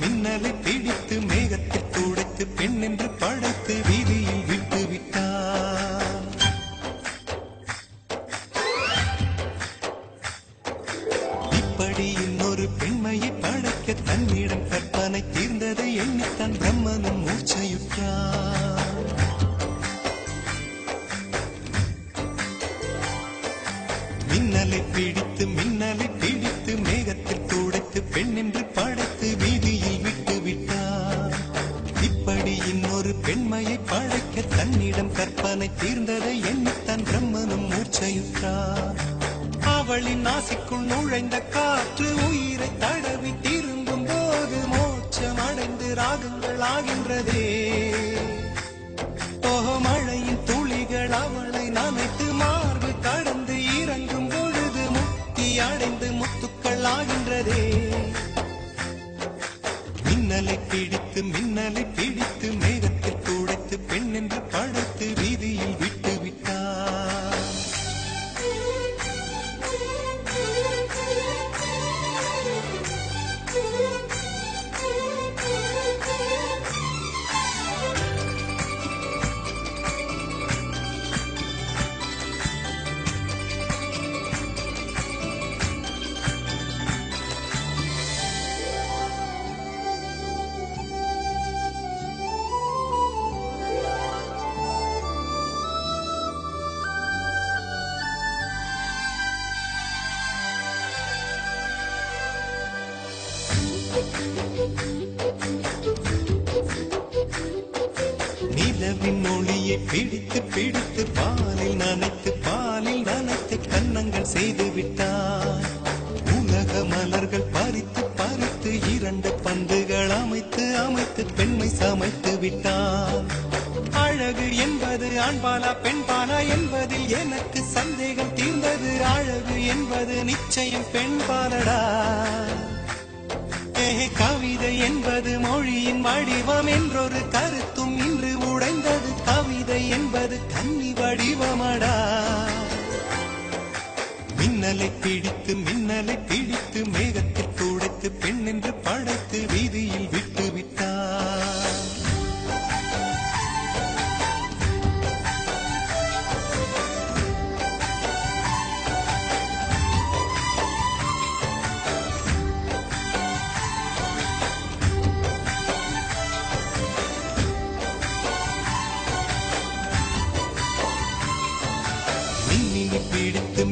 மின்னலை பிடித்து மேகத்தில் துடைத்து பெண் என்று படைத்து வீதியில் விட்டு விட்டார். இப்படி இன்னொரு பெண்மையை படைக்க தன்னிடம் கற்பனை தீர்ந்ததை எண்ணித்தான் பிரம்மனும் மூச்சையுற்றார். மின்னலை பிடித்து மேகத்தில் துடைத்து பெண் என்று படைத்து வீதியில் விட்டு விட்டார். இப்படி இன்னொரு பெண்மையை படைக்க தன்னிடம் கற்பனை தீர்ந்ததை எண்ணித்தான் பிரம்மனும் மூச்சையுற்றார். அவளின் நாசிக்குள் நுழைந்த காற்று உயிரை தடவி திரும்பும் போது மோட்சம் அடைந்து ராகங்கள் ஆகின்றதே. மழையின் துளிகள் அவளை நனைத்து மார்பு கடந்து இறங்கும் பொழுது முக்தி அடைந்து முத்துக்கள் ஆகின்றதே. மின்னலை பிடித்து மேகத்தில் துடைத்து பெண் என்று படைத்து வீதியில் விட்டு விட்டார். நிலவின் ஒளியை பிடித்து பாலில் நனைத்து கன்னங்கள் செய்து விட்டார். உலக மலர்கள் பறித்து இரண்டு பந்துகள் அமைத்து பெண்மை சமைத்து விட்டார். அழகு என்பது ஆண்பாலா பெண்பாலா என்பதில் எனக்கு சந்தேகம் தீர்ந்தது. அழகு என்பது நிச்சயம் பெண்பாலடா. கவிதை என்பது மொழியின் வடிவம் என்றொரு கருத்தும் இன்று உடைந்தது. கவிதை என்பது கன்னி வடிவமடா. மின்னலை பிடித்து மேகத்தில் துடைத்து பெண் என்று படைத்து வீதியில் விட்டு விட்டார்.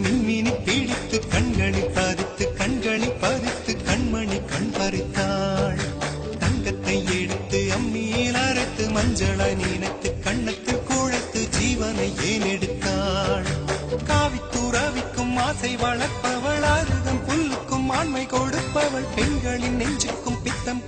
மின்மினி பிடித்து கண்களில் பதித்து கண்மணி கண் பறித்தாள். தங்கத்தை எடுத்து அம்மியில் அரைத்து மஞ்சளாய் நினைத்து கண்ணத்தில் குழைத்து ஜீவனை ஏன் எடுத்தாள். காவித்துறவிக்கும் ஆசை வளர்ப்பவள், அருகம் புல்லுக்கும் ஆண்மை கொடுப்பவள், பெண்களின் நெஞ்சுக்கும் பித்தம்